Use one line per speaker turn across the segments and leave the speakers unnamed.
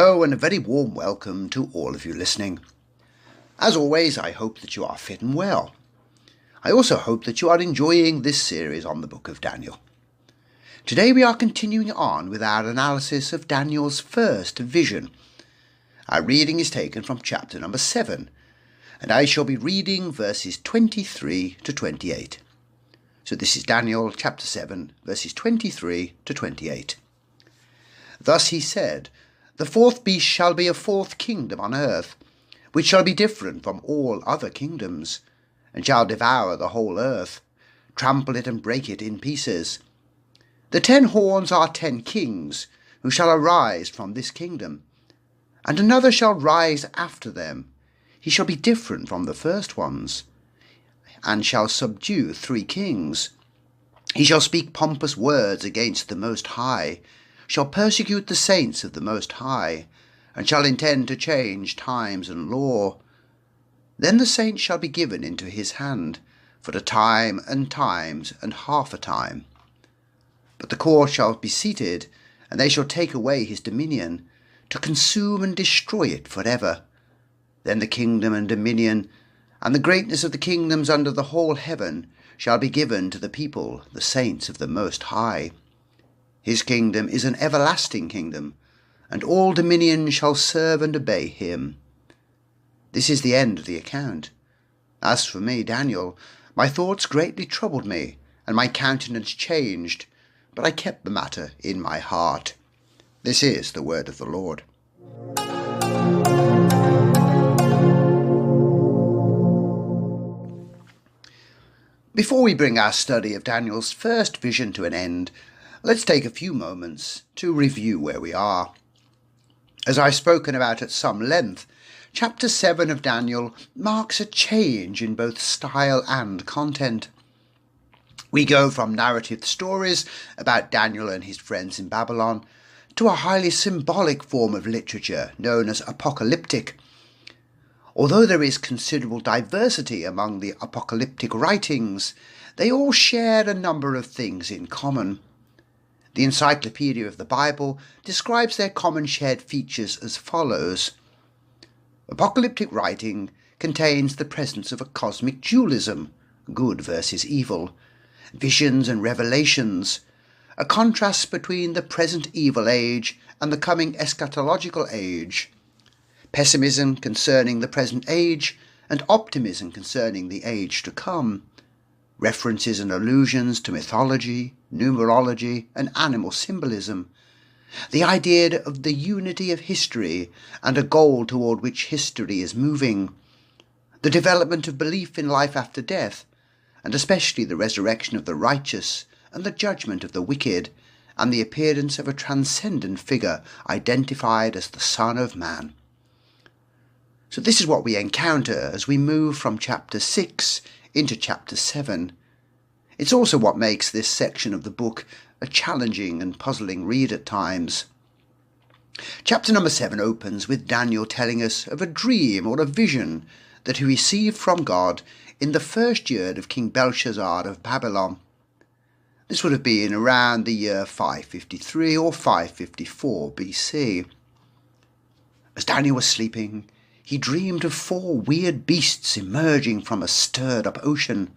Hello and a very warm welcome to all of you listening. As always, I hope that you are fit and well. I also hope that you are enjoying this series on the book of Daniel. Today we are continuing on with our analysis of Daniel's first vision. Our reading is taken from chapter number 7, and I shall be reading verses 23 to 28. So this is Daniel chapter 7, verses 23 to 28. Thus he said, "The fourth beast shall be a fourth kingdom on earth, which shall be different from all other kingdoms, and shall devour the whole earth, trample it and break it in pieces. The 10 horns are 10 kings, who shall arise from this kingdom, and another shall rise after them. He shall be different from the first ones, and shall subdue 3 kings. He shall speak pompous words against the Most High, shall persecute the saints of the Most High, and shall intend to change times and law. Then the saints shall be given into his hand, for a time and times and half a time. But the court shall be seated, and they shall take away his dominion, to consume and destroy it for ever. Then the kingdom and dominion, and the greatness of the kingdoms under the whole heaven, shall be given to the people, the saints of the Most High. His kingdom is an everlasting kingdom, and all dominion shall serve and obey him." This is the end of the account. As for me, Daniel, my thoughts greatly troubled me, and my countenance changed, but I kept the matter in my heart. This is the word of the Lord. Before we bring our study of Daniel's first vision to an end, let's take a few moments to review where we are. As I've spoken about at some length, chapter 7 of Daniel marks a change in both style and content. We go from narrative stories about Daniel and his friends in Babylon to a highly symbolic form of literature known as apocalyptic. Although there is considerable diversity among the apocalyptic writings, they all share a number of things in common. The Encyclopedia of the Bible describes their common shared features as follows. Apocalyptic writing contains the presence of a cosmic dualism, good versus evil, visions and revelations, a contrast between the present evil age and the coming eschatological age, pessimism concerning the present age and optimism concerning the age to come, references and allusions to mythology, numerology, and animal symbolism, the idea of the unity of history and a goal toward which history is moving, the development of belief in life after death, and especially the resurrection of the righteous and the judgment of the wicked, and the appearance of a transcendent figure identified as the Son of Man. So this is what we encounter as we move from chapter 6 into chapter 7. It's also what makes this section of the book a challenging and puzzling read at times. Chapter number 7 opens with Daniel telling us of a dream or a vision that he received from God in the first year of King Belshazzar of Babylon. This would have been around the year 553 or 554 BC. As Daniel was sleeping, he dreamed of 4 weird beasts emerging from a stirred-up ocean.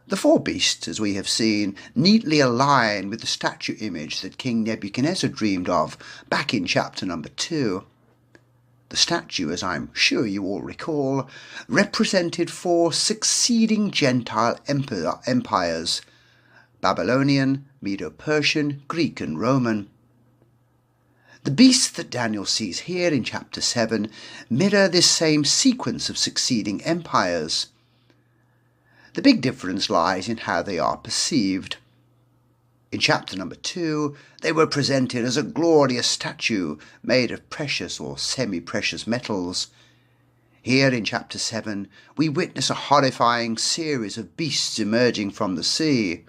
The 4 beasts, as we have seen, neatly align with the statue image that King Nebuchadnezzar dreamed of back in chapter number 2. The statue, as I'm sure you all recall, represented 4 succeeding Gentile empires: Babylonian, Medo-Persian, Greek and Roman. The beasts that Daniel sees here in chapter 7 mirror this same sequence of succeeding empires. The big difference lies in how they are perceived. In chapter number 2, they were presented as a glorious statue made of precious or semi-precious metals. Here in chapter 7, we witness a horrifying series of beasts emerging from the sea.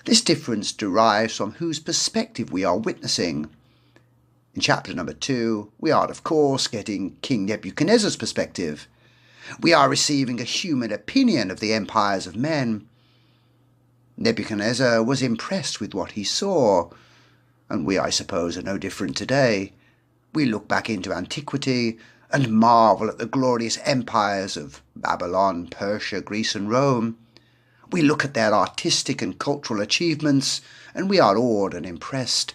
This difference derives from whose perspective we are witnessing. In chapter number 2, we are, of course, getting King Nebuchadnezzar's perspective. We are receiving a human opinion of the empires of men. Nebuchadnezzar was impressed with what he saw, and we, I suppose, are no different today. We look back into antiquity and marvel at the glorious empires of Babylon, Persia, Greece and Rome. We look at their artistic and cultural achievements and we are awed and impressed.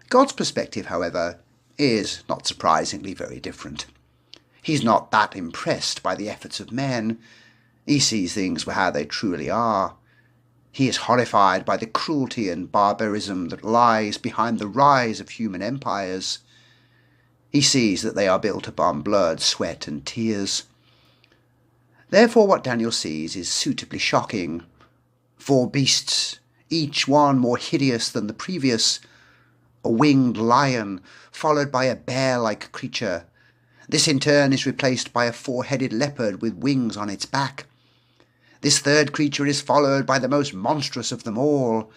God's perspective, however, is, not surprisingly, very different. He's not that impressed by the efforts of men. He sees things for how they truly are. He is horrified by the cruelty and barbarism that lies behind the rise of human empires. He sees that they are built upon blood, sweat and tears. Therefore what Daniel sees is suitably shocking. 4 beasts, each one more hideous than the previous. A winged lion, followed by a bear-like creature. This in turn is replaced by a 4-headed leopard with wings on its back. This third creature is followed by the most monstrous of them all,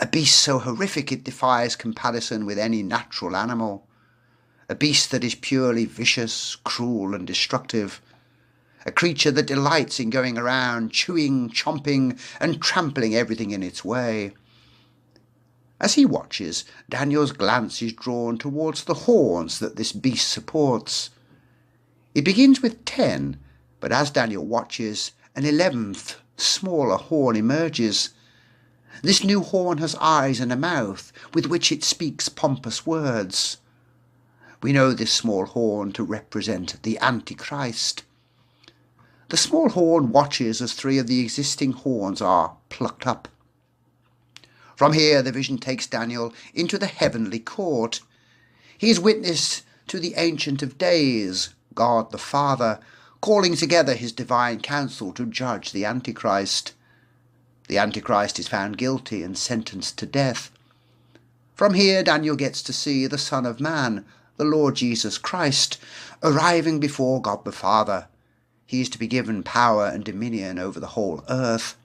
a beast so horrific it defies comparison with any natural animal, a beast that is purely vicious, cruel and destructive, a creature that delights in going around chewing, chomping and trampling everything in its way. As he watches, Daniel's glance is drawn towards the horns that this beast supports. It begins with 10, but as Daniel watches, an 11th, smaller horn emerges. This new horn has eyes and a mouth with which it speaks pompous words. We know this small horn to represent the Antichrist. The small horn watches as 3 of the existing horns are plucked up. From here the vision takes Daniel into the heavenly court. He is witness to the Ancient of Days, God the Father, calling together his divine council to judge the Antichrist. The Antichrist is found guilty and sentenced to death. From here Daniel gets to see the Son of Man, the Lord Jesus Christ, arriving before God the Father. He is to be given power and dominion over the whole earth.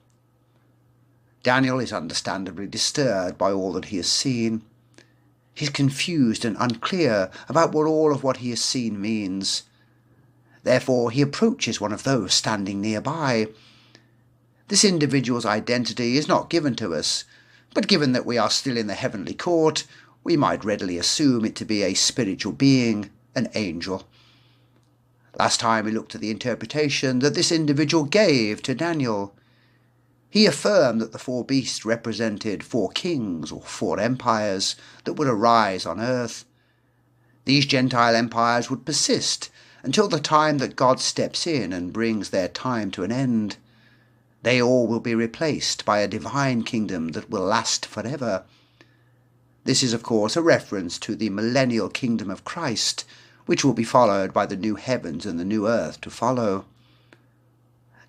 Daniel is understandably disturbed by all that he has seen. He is confused and unclear about what all of what he has seen means. Therefore he approaches one of those standing nearby. This individual's identity is not given to us, but given that we are still in the heavenly court, we might readily assume it to be a spiritual being, an angel. Last time we looked at the interpretation that this individual gave to Daniel. He affirmed that the 4 beasts represented 4 kings or 4 empires that would arise on earth. These Gentile empires would persist until the time that God steps in and brings their time to an end. They all will be replaced by a divine kingdom that will last forever. This is of course a reference to the millennial kingdom of Christ, which will be followed by the new heavens and the new earth to follow.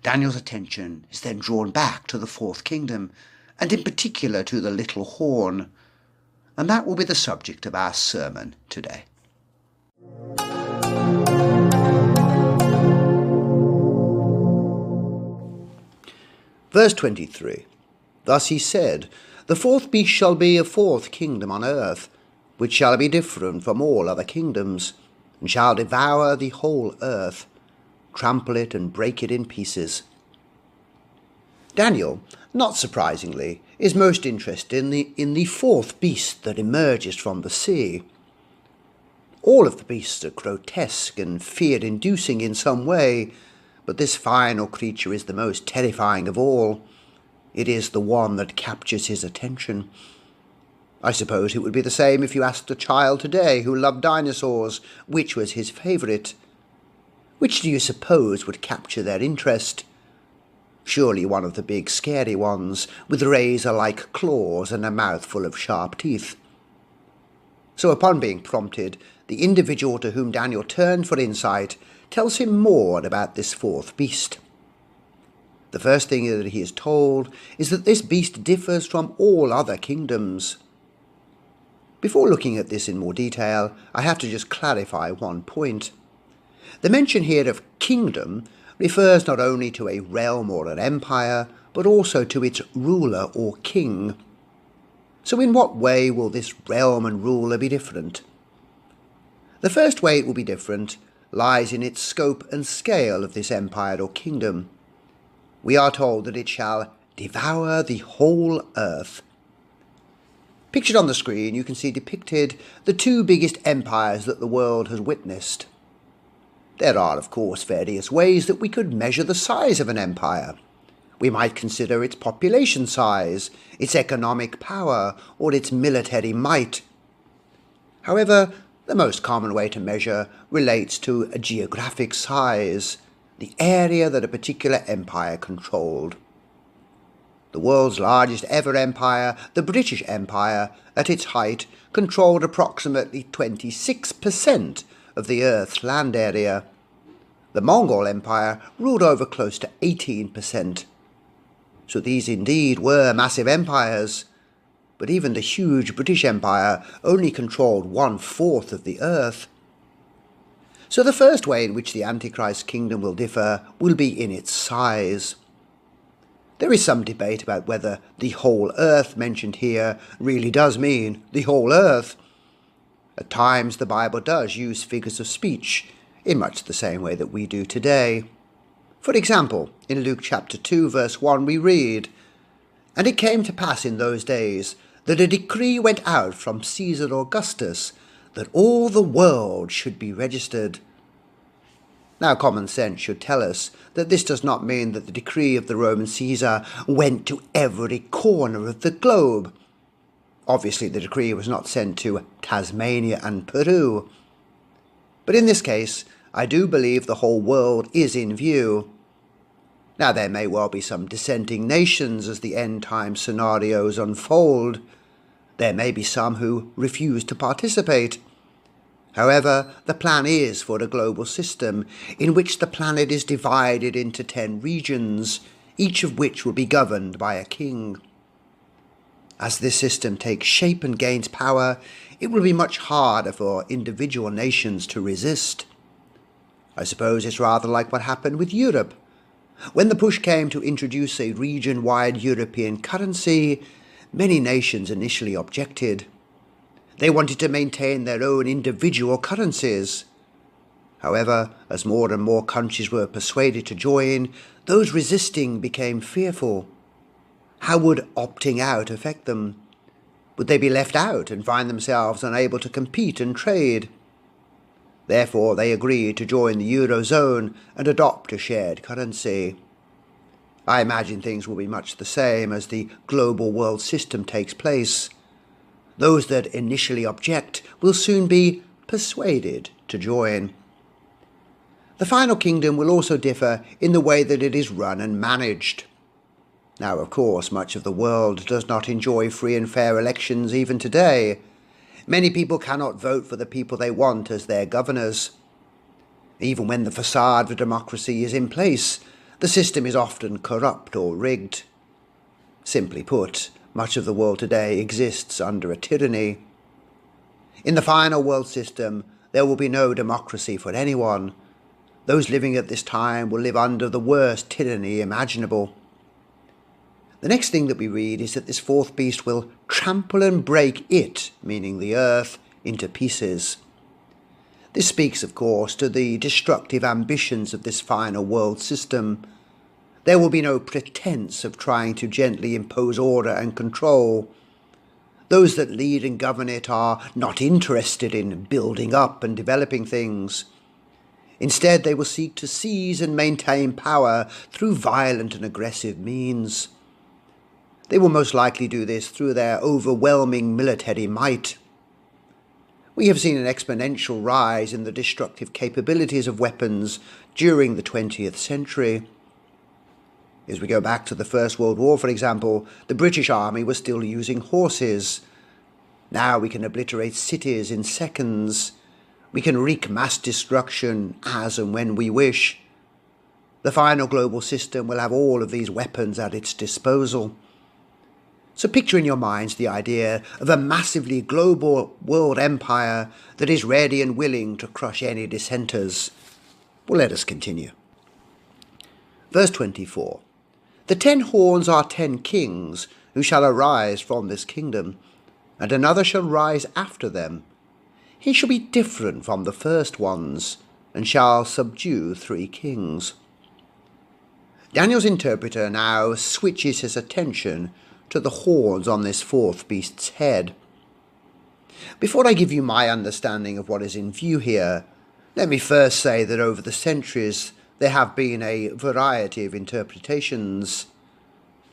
Daniel's attention is then drawn back to the 4th kingdom, and in particular to the little horn, and that will be the subject of our sermon today. Verse 23. Thus he said, The 4th beast shall be a 4th kingdom on earth, which shall be different from all other kingdoms, and shall devour the whole earth, trample it and break it in pieces. Daniel, not surprisingly, is most interested in the 4th beast that emerges from the sea. All of the beasts are grotesque and fear-inducing in some way, but this final creature is the most terrifying of all. It is the one that captures his attention. I suppose it would be the same if you asked a child today who loved dinosaurs which was his favourite. Which do you suppose would capture their interest? Surely one of the big scary ones, with razor-like claws and a mouthful of sharp teeth. So upon being prompted, the individual to whom Daniel turned for insight tells him more about this 4th beast. The first thing that he is told is that this beast differs from all other kingdoms. Before looking at this in more detail, I have to just clarify one point. The mention here of kingdom refers not only to a realm or an empire, but also to its ruler or king. So in what way will this realm and ruler be different? The first way it will be different lies in its scope and scale of this empire or kingdom. We are told that it shall devour the whole earth. Pictured on the screen, you can see depicted the two biggest empires that the world has witnessed. There are, of course, various ways that we could measure the size of an empire. We might consider its population size, its economic power, or its military might. However, the most common way to measure relates to a geographic size, the area that a particular empire controlled. The world's largest ever empire, the British Empire, at its height, controlled approximately 26% of the Earth's land area. The Mongol Empire ruled over close to 18%. So these indeed were massive empires, but even the huge British Empire only controlled 1/4 of the Earth. So the first way in which the Antichrist kingdom will differ will be in its size. There is some debate about whether the whole Earth mentioned here really does mean the whole Earth. At times the Bible does use figures of speech in much the same way that we do today. For example, in Luke chapter 2 verse 1 we read, "And it came to pass in those days that a decree went out from Caesar Augustus that all the world should be registered." Now common sense should tell us that this does not mean that the decree of the Roman Caesar went to every corner of the globe. Obviously the decree was not sent to Tasmania and Peru. But in this case, I do believe the whole world is in view. Now there may well be some dissenting nations as the end-time scenarios unfold. There may be some who refuse to participate. However, the plan is for a global system in which the planet is divided into 10 regions, each of which will be governed by a king. As this system takes shape and gains power, it will be much harder for individual nations to resist. I suppose it's rather like what happened with Europe. When the push came to introduce a region-wide European currency, many nations initially objected. They wanted to maintain their own individual currencies. However, as more and more countries were persuaded to join, those resisting became fearful. How would opting out affect them? Would they be left out and find themselves unable to compete and trade? Therefore, they agreed to join the Eurozone and adopt a shared currency. I imagine things will be much the same as the global world system takes place. Those that initially object will soon be persuaded to join. The final kingdom will also differ in the way that it is run and managed. Now, of course, much of the world does not enjoy free and fair elections even today. Many people cannot vote for the people they want as their governors. Even when the facade of democracy is in place, the system is often corrupt or rigged. Simply put, much of the world today exists under a tyranny. In the final world system, there will be no democracy for anyone. Those living at this time will live under the worst tyranny imaginable. The next thing that we read is that this fourth beast will trample and break it, meaning the earth, into pieces. This speaks, of course, to the destructive ambitions of this final world system. There will be no pretense of trying to gently impose order and control. Those that lead and govern it are not interested in building up and developing things. Instead, they will seek to seize and maintain power through violent and aggressive means. They will most likely do this through their overwhelming military might. We have seen an exponential rise in the destructive capabilities of weapons during the 20th century. As we go back to the First World War, for example, the British Army was still using horses. Now we can obliterate cities in seconds. We can wreak mass destruction as and when we wish. The final global system will have all of these weapons at its disposal. So picture in your minds the idea of a massively global world empire that is ready and willing to crush any dissenters. Well, let us continue. Verse 24. The 10 horns are 10 kings who shall arise from this kingdom, and another shall rise after them. He shall be different from the first ones, and shall subdue 3 kings. Daniel's interpreter now switches his attention to the horns on this fourth beast's head. Before I give you my understanding of what is in view here, let me first say that over the centuries there have been a variety of interpretations.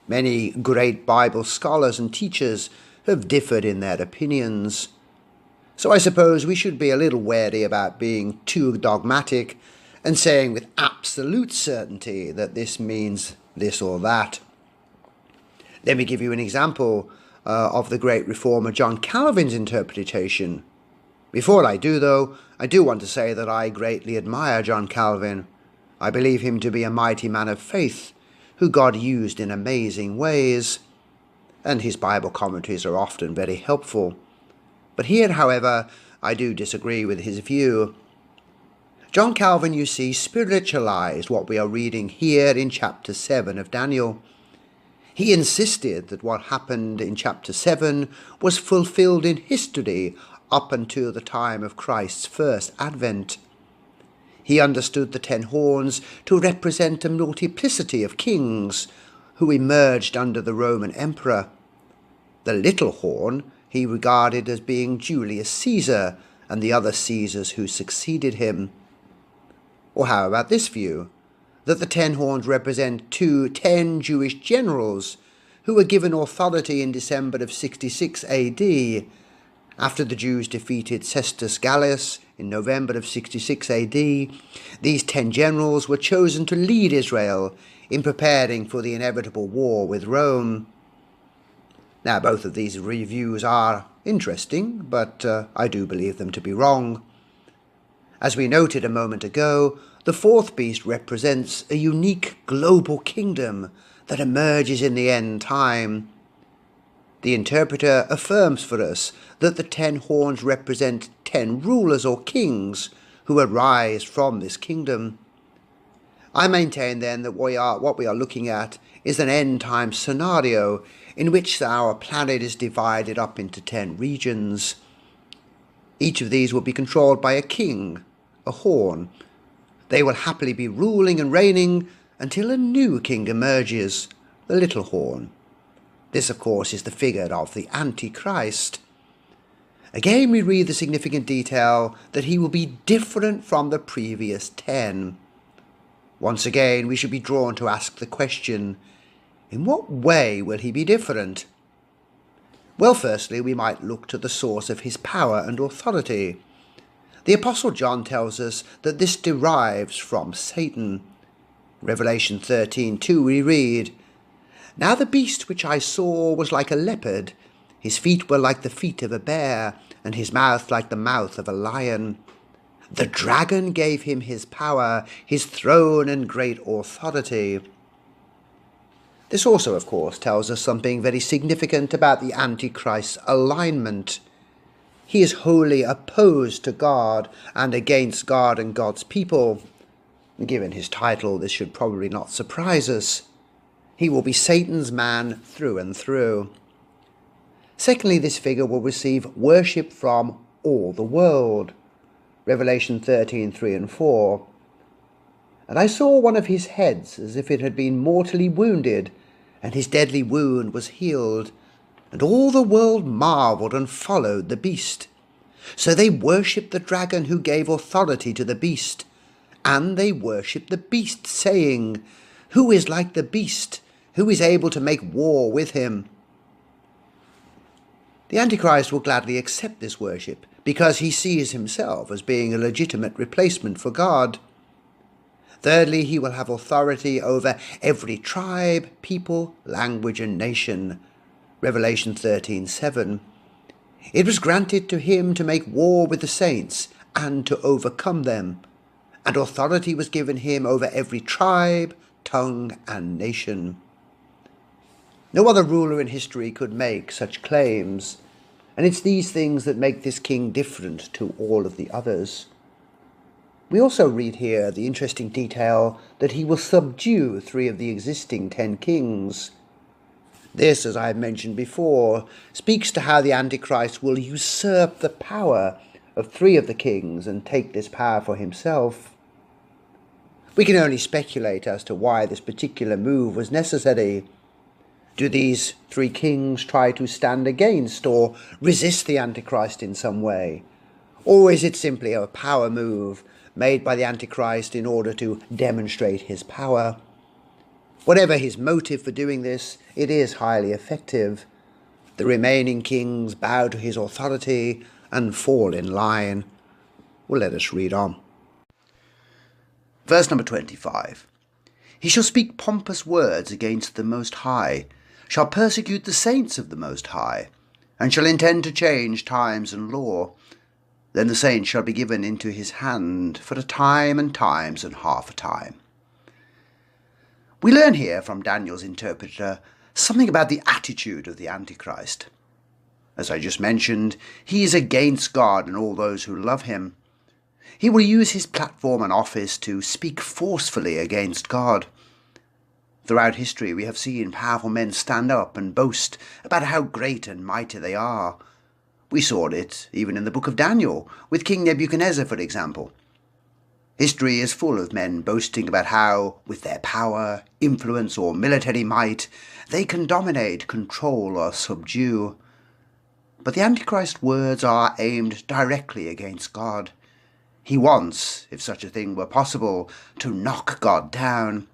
Many great Bible scholars and teachers have differed in their opinions. So I suppose we should be a little wary about being too dogmatic and saying with absolute certainty that this means this or that. Let me give you an example of the great reformer John Calvin's interpretation. Before I do, though, I do want to say that I greatly admire John Calvin. I believe him to be a mighty man of faith, who God used in amazing ways, and his Bible commentaries are often very helpful. But here, however, I do disagree with his view. John Calvin, you see, spiritualized what we are reading here in chapter 7 of Daniel. He insisted that what happened in chapter 7 was fulfilled in history up until the time of Christ's first advent. He understood the 10 horns to represent a multiplicity of kings who emerged under the Roman emperor. The little horn he regarded as being Julius Caesar and the other Caesars who succeeded him. Or how about this view, that the 10 horns represent 10 Jewish generals who were given authority in December of 66 AD. After the Jews defeated Cestus Gallus in November of 66 AD, these 10 generals were chosen to lead Israel in preparing for the inevitable war with Rome. Now, both of these reviews are interesting, but I do believe them to be wrong. As we noted a moment ago, the fourth beast represents a unique global kingdom that emerges in the end time. The interpreter affirms for us that the 10 horns represent 10 rulers or kings who arise from this kingdom. I maintain then that what we are looking at is an end-time scenario in which our planet is divided up into 10 regions. Each of these will be controlled by a king, a horn. They will happily be ruling and reigning until a new king emerges, the little horn. This, of course, is the figure of the Antichrist. Again, we read the significant detail that he will be different from the previous 10. Once again, we should be drawn to ask the question, in what way will he be different? Well, firstly, we might look to the source of his power and authority. The Apostle John tells us that this derives from Satan. Revelation 13:2 we read, "Now the beast which I saw was like a leopard, his feet were like the feet of a bear, and his mouth like the mouth of a lion. The dragon gave him his power, his throne and great authority." This also, of course, tells us something very significant about the Antichrist's alignment. He is wholly opposed to God and against God and God's people. Given his title, this should probably not surprise us. He will be Satan's man through and through. Secondly, this figure will receive worship from all the world. Revelation 13:3 and 4. "And I saw one of his heads as if it had been mortally wounded, and his deadly wound was healed. And all the world marveled and followed the beast. So they worshipped the dragon who gave authority to the beast. And they worshipped the beast, saying, 'Who is like the beast? Who is able to make war with him?'" The Antichrist will gladly accept this worship because he sees himself as being a legitimate replacement for God. Thirdly, he will have authority over every tribe, people, language, and nation. Revelation 13:7. "It was granted to him to make war with the saints and to overcome them, and authority was given him over every tribe, tongue, and nation." No other ruler in history could make such claims, and it's these things that make this king different to all of the others. We also read here the interesting detail that he will subdue 3 of the existing 10 kings. This, as I have mentioned before, speaks to how the Antichrist will usurp the power of 3 of the kings and take this power for himself. We can only speculate as to why this particular move was necessary. Do these three kings try to stand against or resist the Antichrist in some way? Or is it simply a power move made by the Antichrist in order to demonstrate his power? Whatever his motive for doing this, it is highly effective. The remaining kings bow to his authority and fall in line. Well, let us read on. Verse number 25. He shall speak pompous words against the Most High, shall persecute the saints of the Most High, and shall intend to change times and law. Then the saints shall be given into his hand for a time and times and half a time. We learn here from Daniel's interpreter something about the attitude of the Antichrist. As I just mentioned, he is against God and all those who love him. He will use his platform and office to speak forcefully against God. Throughout history, we have seen powerful men stand up and boast about how great and mighty they are. We saw it even in the book of Daniel, with King Nebuchadnezzar, for example. History is full of men boasting about how, with their power, influence, or military might, they can dominate, control, or subdue. But the Antichrist's words are aimed directly against God. He wants, if such a thing were possible, to knock God down.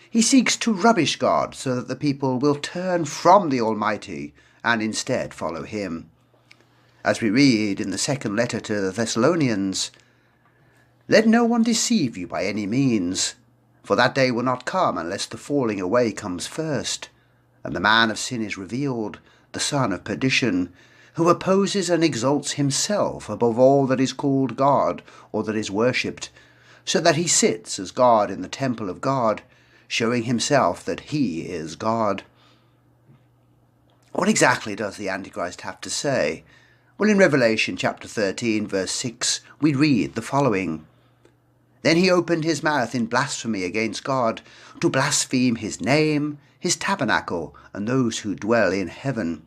He seeks to rubbish God so that the people will turn from the Almighty and instead follow him. As we read in the second letter to the Thessalonians, "Let no one deceive you by any means, for that day will not come unless the falling away comes first, and the man of sin is revealed, the son of perdition, who opposes and exalts himself above all that is called God or that is worshipped, so that he sits as God in the temple of God, showing himself that he is God." What exactly does the Antichrist have to say? Well, in Revelation chapter 13, verse 6, we read the following. "Then he opened his mouth in blasphemy against God, to blaspheme his name, his tabernacle, and those who dwell in heaven."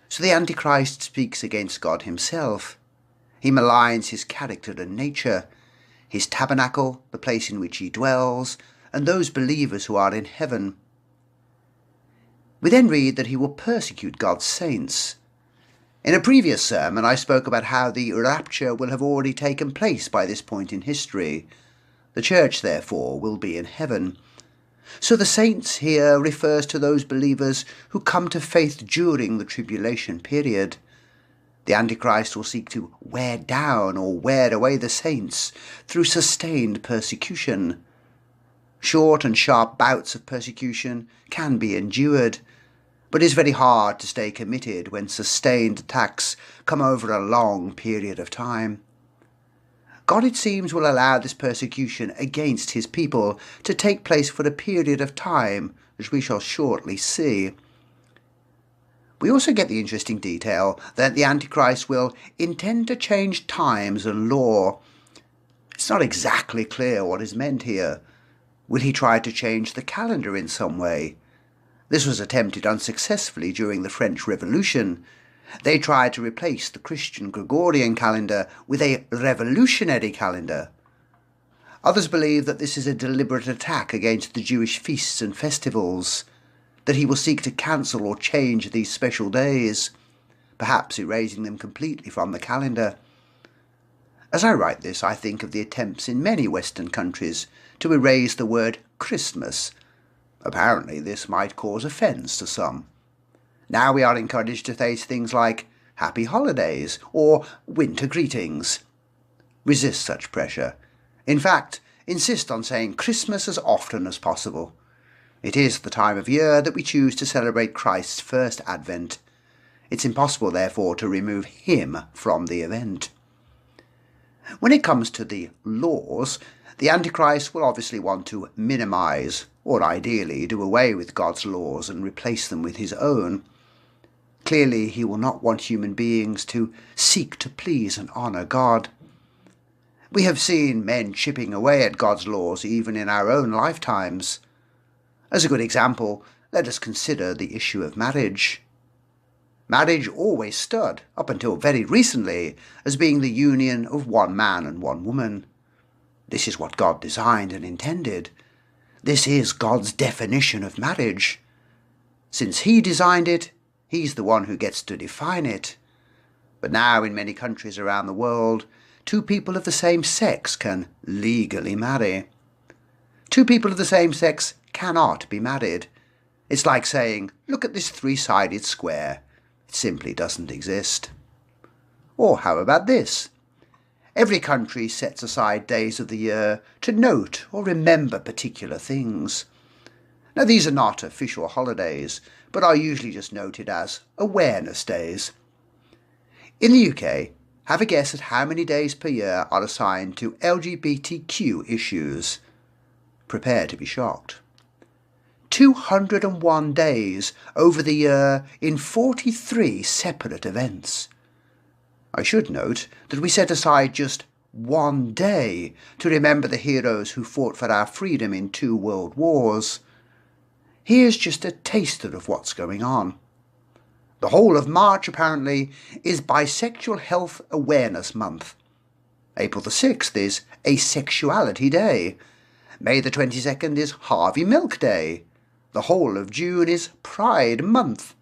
So the Antichrist speaks against God himself. He maligns his character and nature, his tabernacle, the place in which he dwells, and those believers who are in heaven. We then read that he will persecute God's saints. In a previous sermon, I spoke about how the rapture will have already taken place by this point in history. The church, therefore, will be in heaven. So the saints here refers to those believers who come to faith during the tribulation period. The Antichrist will seek to wear down or wear away the saints through sustained persecution. Short and sharp bouts of persecution can be endured, but it is very hard to stay committed when sustained attacks come over a long period of time. God, it seems, will allow this persecution against his people to take place for a period of time, as we shall shortly see. We also get the interesting detail that the Antichrist will intend to change times and law. It's not exactly clear what is meant here. Will he try to change the calendar in some way? This was attempted unsuccessfully during the French Revolution. They tried to replace the Christian Gregorian calendar with a revolutionary calendar. Others believe that this is a deliberate attack against the Jewish feasts and festivals, that he will seek to cancel or change these special days, perhaps erasing them completely from the calendar. As I write this, I think of the attempts in many Western countries to erase the word Christmas. Apparently this might cause offence to some. Now we are encouraged to say things like Happy Holidays or Winter Greetings. Resist such pressure. In fact, insist on saying Christmas as often as possible. It is the time of year that we choose to celebrate Christ's first advent. It's impossible, therefore, to remove him from the event. When it comes to the laws, the Antichrist will obviously want to minimize, or ideally do away with God's laws and replace them with his own. Clearly, he will not want human beings to seek to please and honor God. We have seen men chipping away at God's laws even in our own lifetimes. As a good example, let us consider the issue of marriage. Marriage always stood, up until very recently, as being the union of one man and one woman. This is what God designed and intended. This is God's definition of marriage. Since he designed it, he's the one who gets to define it. But now in many countries around the world, two people of the same sex can legally marry. Two people of the same sex cannot be married. It's like saying, look at this three-sided square. It simply doesn't exist. Or how about this? Every country sets aside days of the year to note or remember particular things. Now these are not official holidays, but are usually just noted as awareness days. In the UK, have a guess at how many days per year are assigned to LGBTQ issues. Prepare to be shocked. 201 days over the year in 43 separate events. I should note that we set aside just one day to remember the heroes who fought for our freedom in 2 world wars. Here's just a taster of what's going on. The whole of March, apparently, is Bisexual Health Awareness Month. April the 6th is Asexuality Day. May the 22nd is Harvey Milk Day. The whole of June is Pride Month.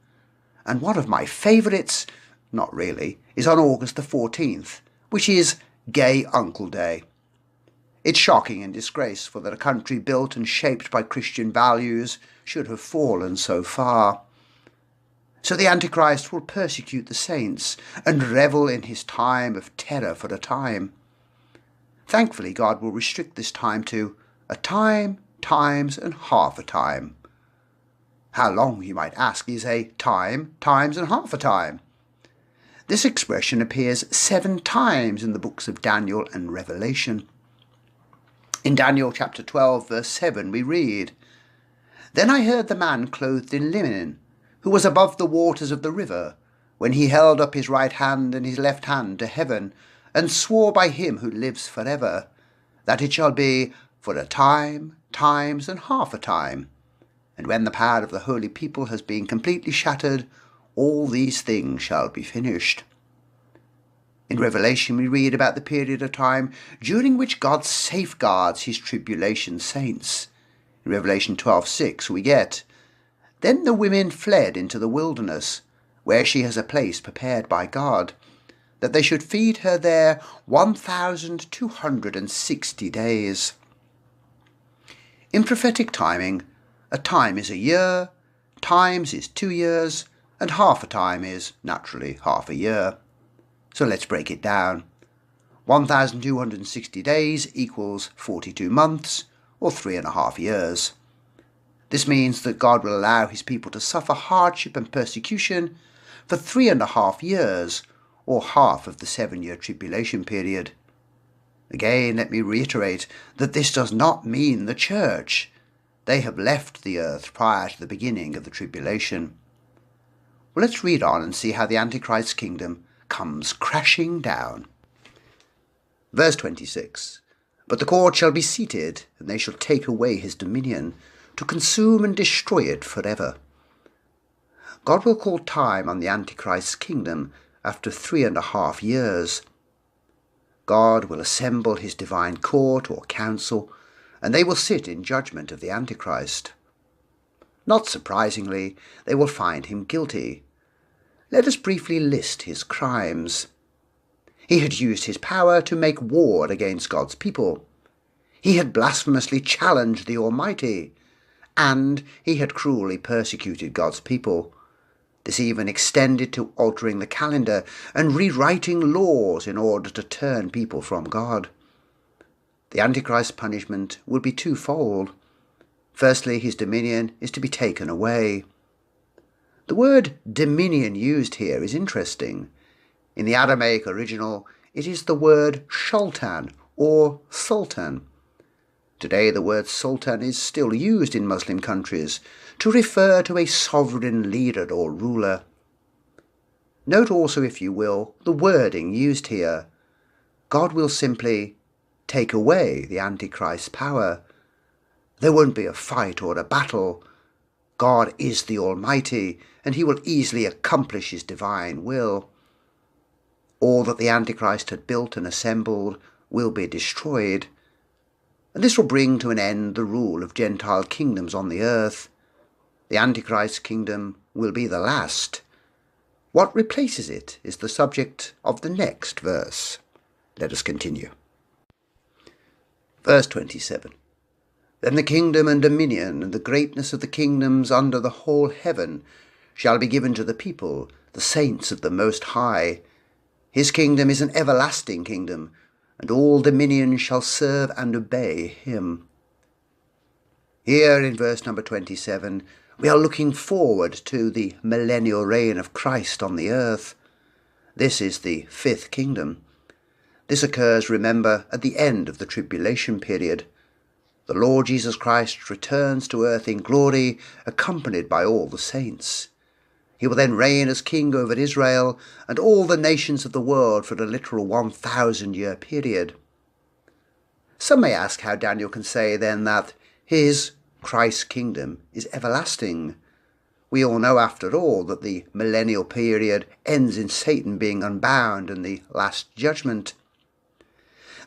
And one of my favourites, not really, is on August the 14th, which is Gay Uncle Day. It's shocking and disgraceful that a country built and shaped by Christian values should have fallen so far. So the Antichrist will persecute the saints and revel in his time of terror for a time. Thankfully, God will restrict this time to a time, times, and half a time. How long, you might ask, is a time, times, and half a time? This expression appears 7 times in the books of Daniel and Revelation. In Daniel chapter 12, verse 7, we read, "Then I heard the man clothed in linen, who was above the waters of the river, when he held up his right hand and his left hand to heaven, and swore by him who lives forever, that it shall be for a time, times, and half a time. And when the power of the holy people has been completely shattered, all these things shall be finished." In Revelation we read about the period of time during which God safeguards his tribulation saints. In Revelation 12:6 we get, "Then the women fled into the wilderness, where she has a place prepared by God, that they should feed her there 1,260 days. In prophetic timing, a time is a year, times is 2 years, and half a time is, naturally, half a year. So let's break it down. 1,260 days equals 42 months, or 3.5 years. This means that God will allow his people to suffer hardship and persecution for 3.5 years, or half of the 7-year tribulation period. Again, let me reiterate that this does not mean the church. They have left the earth prior to the beginning of the tribulation. Well, let's read on and see how the Antichrist's kingdom comes crashing down. Verse 26, "But the court shall be seated, and they shall take away his dominion, to consume and destroy it forever." God will call time on the Antichrist's kingdom after 3.5 years. God will assemble his divine court or council, and they will sit in judgment of the Antichrist. Not surprisingly, they will find him guilty. Let us briefly list his crimes. He had used his power to make war against God's people. He had blasphemously challenged the Almighty, and he had cruelly persecuted God's people. This even extended to altering the calendar and rewriting laws in order to turn people from God. The Antichrist's punishment will be twofold. Firstly, his dominion is to be taken away. The word dominion used here is interesting. In the Aramaic original, it is the word sultan or sultan. Today the word sultan is still used in Muslim countries to refer to a sovereign leader or ruler. Note also, if you will, the wording used here. God will simply take away the Antichrist's power. There won't be a fight or a battle. God is the Almighty, and he will easily accomplish his divine will. All that the Antichrist had built and assembled will be destroyed, and this will bring to an end the rule of Gentile kingdoms on the earth. The Antichrist kingdom will be the last. What replaces it is the subject of the next verse. Let us continue. Verse 27. Then the kingdom and dominion and the greatness of the kingdoms under the whole heaven shall be given to the people, the saints of the Most High. His kingdom is an everlasting kingdom, and all dominions shall serve and obey him. Here in verse number 27, we are looking forward to the millennial reign of Christ on the earth. This is the fifth kingdom. This occurs, remember, at the end of the tribulation period. The Lord Jesus Christ returns to earth in glory, accompanied by all the saints. He will then reign as king over Israel and all the nations of the world for a literal 1,000-year period. Some may ask how Daniel can say then that his, Christ's kingdom, is everlasting. We all know, after all, that the millennial period ends in Satan being unbound and the last judgment.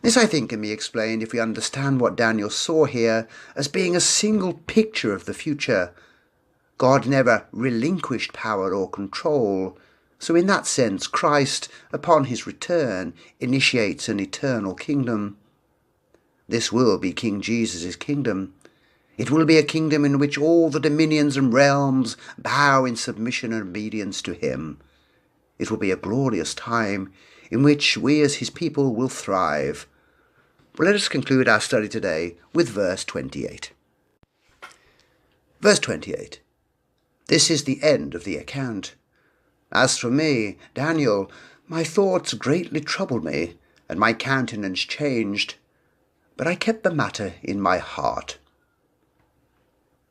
This, I think, can be explained if we understand what Daniel saw here as being a single picture of the future. God never relinquished power or control, so in that sense Christ, upon his return, initiates an eternal kingdom. This will be King Jesus' kingdom. It will be a kingdom in which all the dominions and realms bow in submission and obedience to him. It will be a glorious time in which we as his people will thrive. Well, let us conclude our study today with verse 28. Verse 28. This is the end of the account. As for me, Daniel, my thoughts greatly troubled me, and my countenance changed, but I kept the matter in my heart.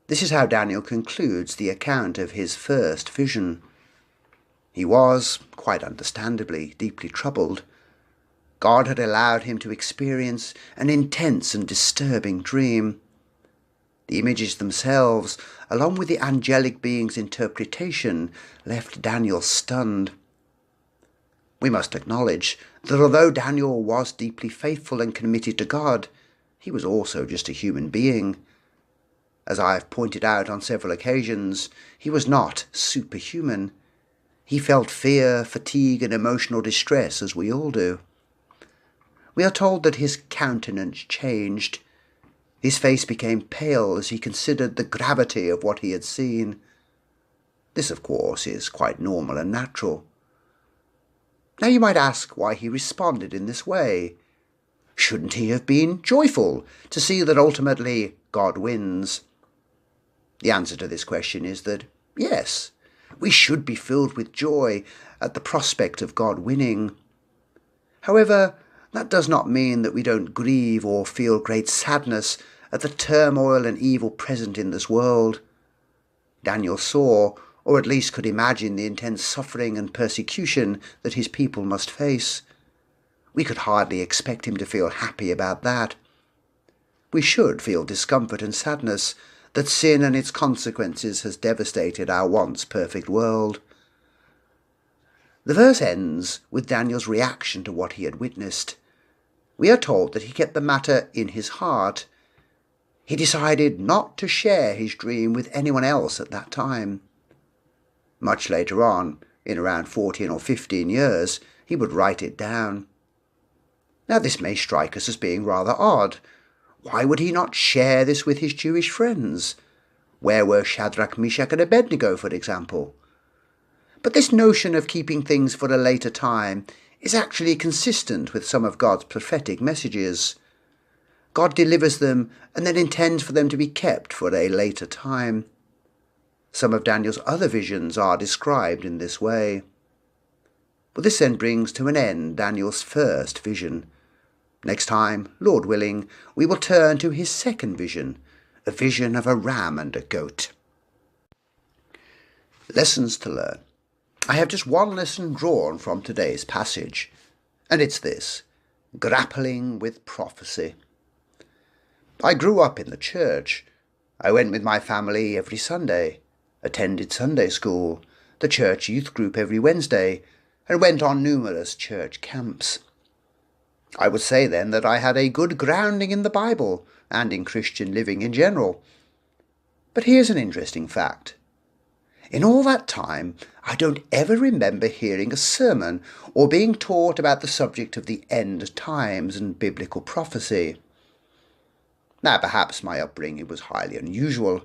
This is how Daniel concludes the account of his first vision. He was, quite understandably, deeply troubled. God had allowed him to experience an intense and disturbing dream. The images themselves, along with the angelic being's interpretation, left Daniel stunned. We must acknowledge that although Daniel was deeply faithful and committed to God, he was also just a human being. As I have pointed out on several occasions, he was not superhuman. He felt fear, fatigue, and emotional distress as we all do. We are told that his countenance changed. His face became pale as he considered the gravity of what he had seen. This, of course, is quite normal and natural. Now you might ask why he responded in this way. Shouldn't he have been joyful to see that ultimately God wins? The answer to this question is that, yes, we should be filled with joy at the prospect of God winning. However, that does not mean that we don't grieve or feel great sadness at the turmoil and evil present in this world. Daniel saw, or at least could imagine, the intense suffering and persecution that his people must face. We could hardly expect him to feel happy about that. We should feel discomfort and sadness that sin and its consequences has devastated our once perfect world. The verse ends with Daniel's reaction to what he had witnessed. We are told that he kept the matter in his heart. He decided not to share his dream with anyone else at that time. Much later on, in around 14 or 15 years, he would write it down. Now this may strike us as being rather odd. Why would he not share this with his Jewish friends? Where were Shadrach, Meshach, and Abednego, for example? But this notion of keeping things for a later time is actually consistent with some of God's prophetic messages. God delivers them and then intends for them to be kept for a later time. Some of Daniel's other visions are described in this way. But this then brings to an end Daniel's first vision. Next time, Lord willing, we will turn to his second vision, a vision of a ram and a goat. Lessons to learn. I have just one lesson drawn from today's passage, and it's this: grappling with prophecy. I grew up in the church. I went with my family every Sunday, attended Sunday school, the church youth group every Wednesday, and went on numerous church camps. I would say then that I had a good grounding in the Bible and in Christian living in general. But here's an interesting fact. In all that time, I don't ever remember hearing a sermon or being taught about the subject of the end times and biblical prophecy. Now, perhaps my upbringing was highly unusual.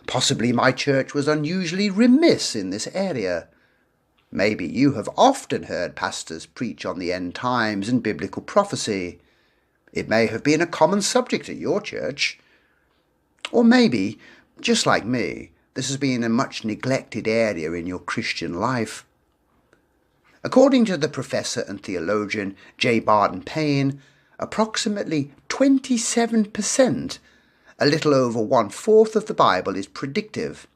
Possibly my church was unusually remiss in this area. Maybe you have often heard pastors preach on the end times and biblical prophecy. It may have been a common subject at your church. Or maybe, just like me, this has been a much neglected area in your Christian life. According to the professor and theologian J. Barton Payne, approximately 27%, a little over 1/4 of the Bible, is predictive.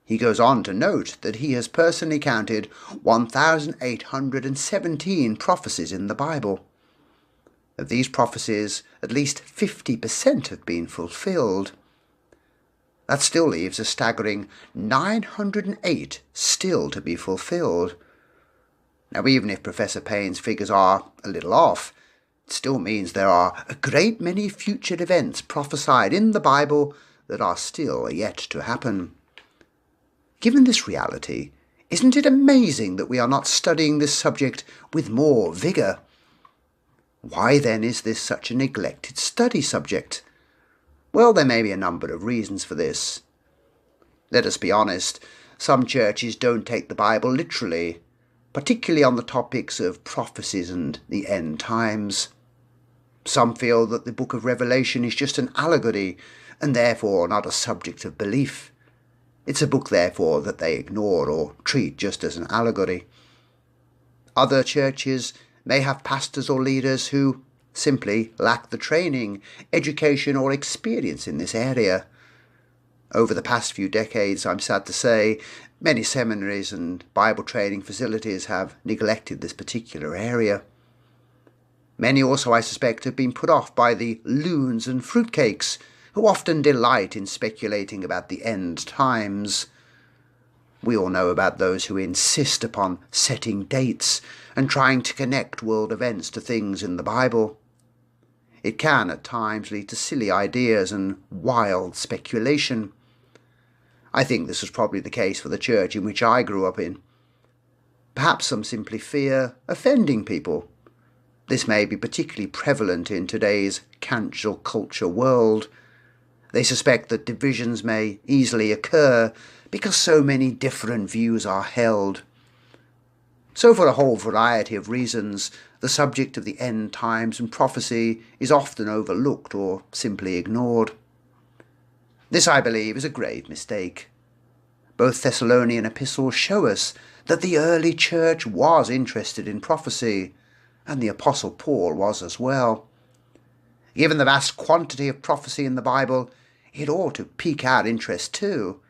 He goes on to note that he has personally counted 1,817 prophecies in the Bible. Of these prophecies, at least 50% have been fulfilled. That still leaves a staggering 908 still to be fulfilled. Now, even if Professor Payne's figures are a little off, it still means there are a great many future events prophesied in the Bible that are still yet to happen. Given this reality, isn't it amazing that we are not studying this subject with more vigour? Why then is this such a neglected study subject? Well, there may be a number of reasons for this. Let us be honest, some churches don't take the Bible literally, particularly on the topics of prophecies and the end times. Some feel that the book of Revelation is just an allegory and therefore not a subject of belief. It's a book, therefore, that they ignore or treat just as an allegory. Other churches may have pastors or leaders who simply lack the training, education or experience in this area. Over the past few decades, I'm sad to say, many seminaries and Bible training facilities have neglected this particular area. Many also, I suspect, have been put off by the loons and fruitcakes, who often delight in speculating about the end times. We all know about those who insist upon setting dates and trying to connect world events to things in the Bible. It can at times lead to silly ideas and wild speculation. I think this was probably the case for the church in which I grew up in. Perhaps some simply fear offending people. This may be particularly prevalent in today's cancel culture world. They suspect that divisions may easily occur because so many different views are held. So for a whole variety of reasons, the subject of the end times and prophecy is often overlooked or simply ignored. This, I believe, is a grave mistake. Both Thessalonian epistles show us that the early church was interested in prophecy, and the Apostle Paul was as well. Given the vast quantity of prophecy in the Bible, it ought to pique our interest too.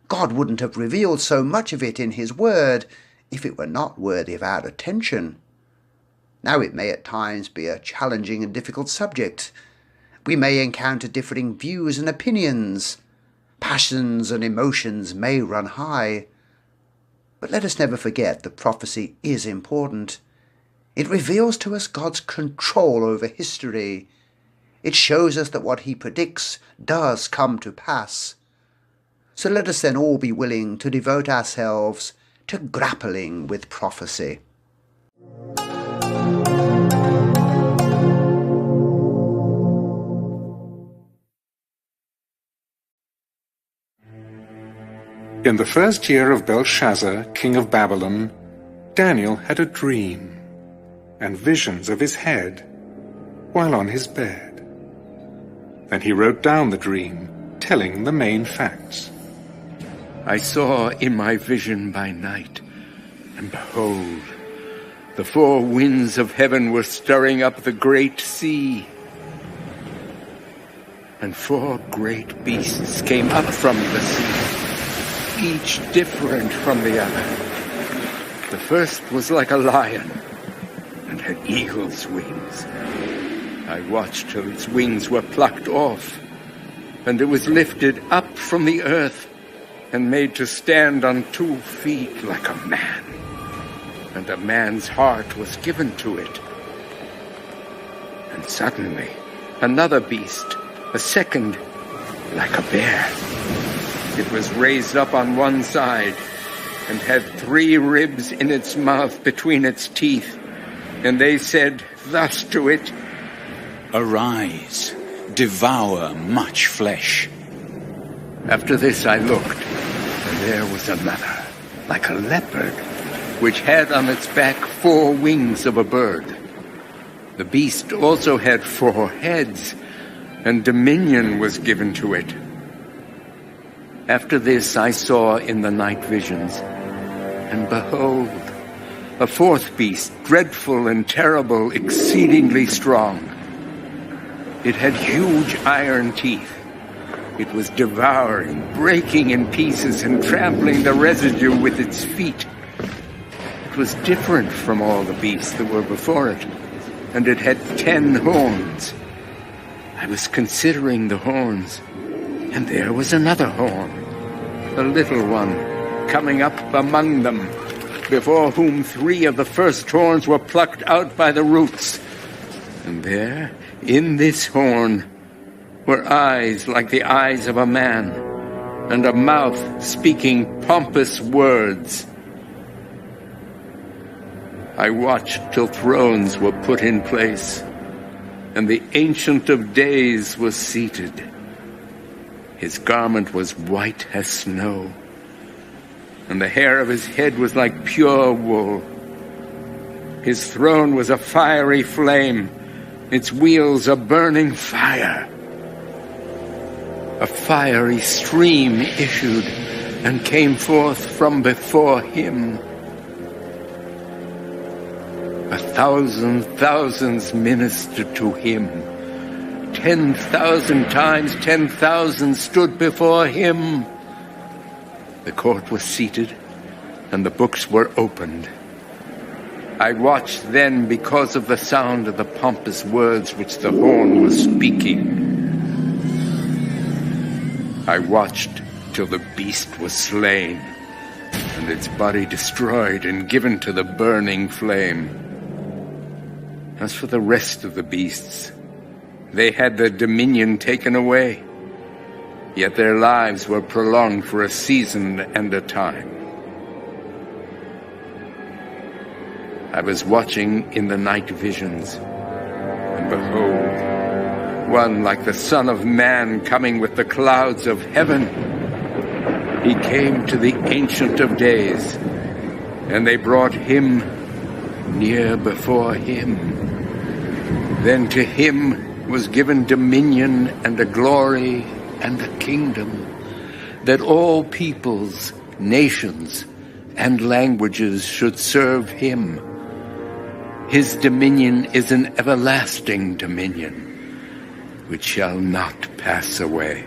God wouldn't have revealed so much of it in his word if it were not worthy of our attention. Now, it may at times be a challenging and difficult subject. We may encounter differing views and opinions. Passions and emotions may run high. But let us never forget that prophecy is important. It reveals to us God's control over history. It shows us that what he predicts does come to pass. So let us then all be willing to devote ourselves to grappling with prophecy.
In the first year of Belshazzar, king of Babylon, Daniel had a dream and visions of his head while on his bed. Then he wrote down the dream, telling the main facts.
I saw in my vision by night, and behold, the four winds of heaven were stirring up the great sea. And four great beasts came up from the sea, each different from the other. The first was like a lion, and had eagle's wings. I watched till its wings were plucked off, and it was lifted up from the earth, and made to stand on 2 feet like a man. And a man's heart was given to it. And suddenly, another beast, a second, like a bear. It was raised up on one side and had 3 ribs in its mouth between its teeth. And they said thus to it,
"Arise, devour much flesh."
After this I looked, and there was another, like a leopard, which had on its back 4 wings of a bird. The beast also had 4 heads, and dominion was given to it. After this I saw in the night visions, and behold, a 4th beast, dreadful and terrible, exceedingly strong. It had huge iron teeth. It was devouring, breaking in pieces, and trampling the residue with its feet. It was different from all the beasts that were before it, and it had 10 horns. I was considering the horns, and there was another horn, a little one, coming up among them, before whom 3 of the first horns were plucked out by the roots. And there, in this horn, were eyes like the eyes of a man, and a mouth speaking pompous words. I watched till thrones were put in place, and the Ancient of Days was seated. His garment was white as snow, and the hair of his head was like pure wool. His throne was a fiery flame, its wheels a burning fire. A fiery stream issued and came forth from before him. 1,000 thousands ministered to him. 10,000 times 10,000 stood before him. The court was seated, and the books were opened. I watched then because of the sound of the pompous words which the horn was speaking. I watched till the beast was slain, and its body destroyed and given to the burning flame. As for the rest of the beasts, they had their dominion taken away, yet their lives were prolonged for a season and a time. I was watching in the night visions, and behold, one like the Son of Man coming with the clouds of heaven. He came to the Ancient of Days, and they brought him near before him. Then to him was given dominion and a glory and a kingdom, that all peoples, nations, and languages should serve him. His dominion is an everlasting dominion, which shall not pass away.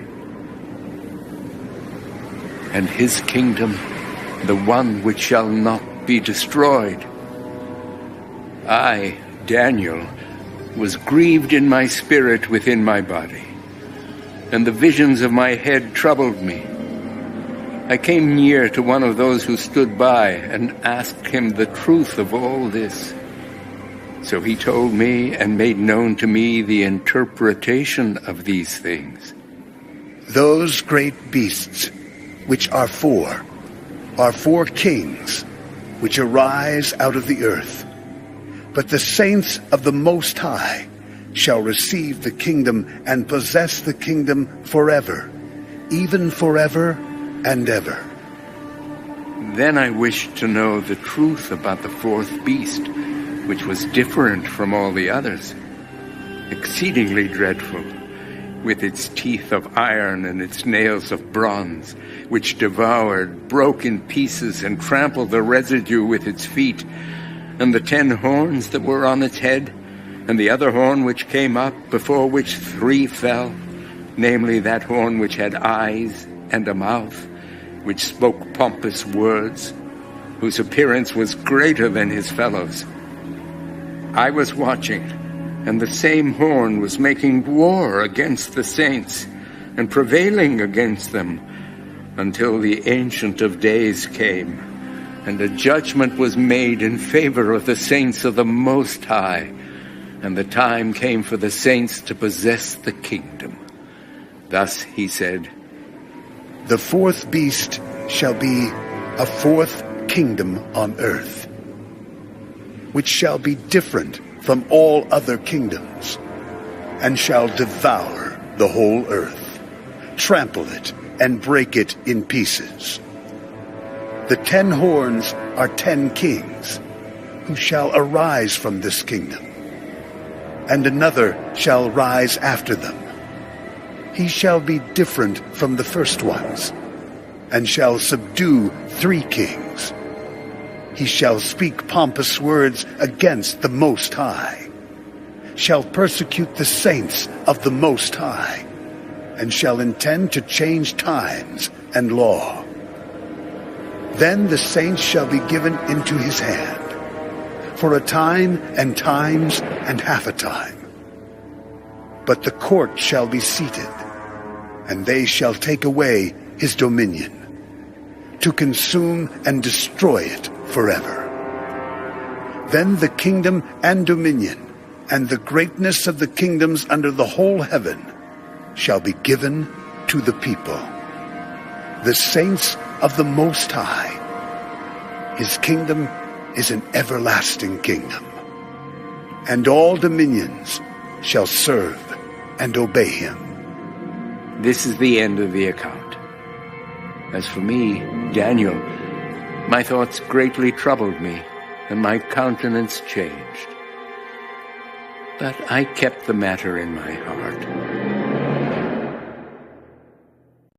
And his kingdom, the one which shall not be destroyed. I, Daniel, was grieved in my spirit within my body, and the visions of my head troubled me. I came near to one of those who stood by and asked him the truth of all this. So he told me and made known to me the interpretation of these things.
Those great beasts, which are 4 kings, which arise out of the earth. But the saints of the Most High shall receive the kingdom and possess the kingdom forever, even forever and ever.
Then I wished to know the truth about the 4th beast, which was different from all the others, exceedingly dreadful, with its teeth of iron and its nails of bronze, which devoured, broke in pieces, and trampled the residue with its feet, and the 10 horns that were on its head, and the other horn which came up, before which 3 fell, namely that horn which had eyes and a mouth, which spoke pompous words, whose appearance was greater than his fellows. I was watching, and the same horn was making war against the saints, and prevailing against them, until the Ancient of Days came, and a judgment was made in favor of the saints of the Most High, and the time came for the saints to possess the kingdom. Thus he said,
The fourth beast shall be a fourth kingdom on earth, which shall be different from all other kingdoms, and shall devour the whole earth, trample it, and break it in pieces. The 10 horns are 10 kings, who shall arise from this kingdom, and another shall rise after them. He shall be different from the first ones, and shall subdue 3 kings. He shall speak pompous words against the Most High, shall persecute the saints of the Most High, and shall intend to change times and law. Then the saints shall be given into his hand, for a time and times and half a time. But the court shall be seated, and they shall take away his dominion, to consume and destroy it forever. Then the kingdom and dominion, and the greatness of the kingdoms under the whole heaven, shall be given to the people, the saints of the Most High. His kingdom is an everlasting kingdom, and all dominions shall serve and obey him.
This is the end of the account. As for me, Daniel, my thoughts greatly troubled me, and my countenance changed. But I kept the matter in my heart.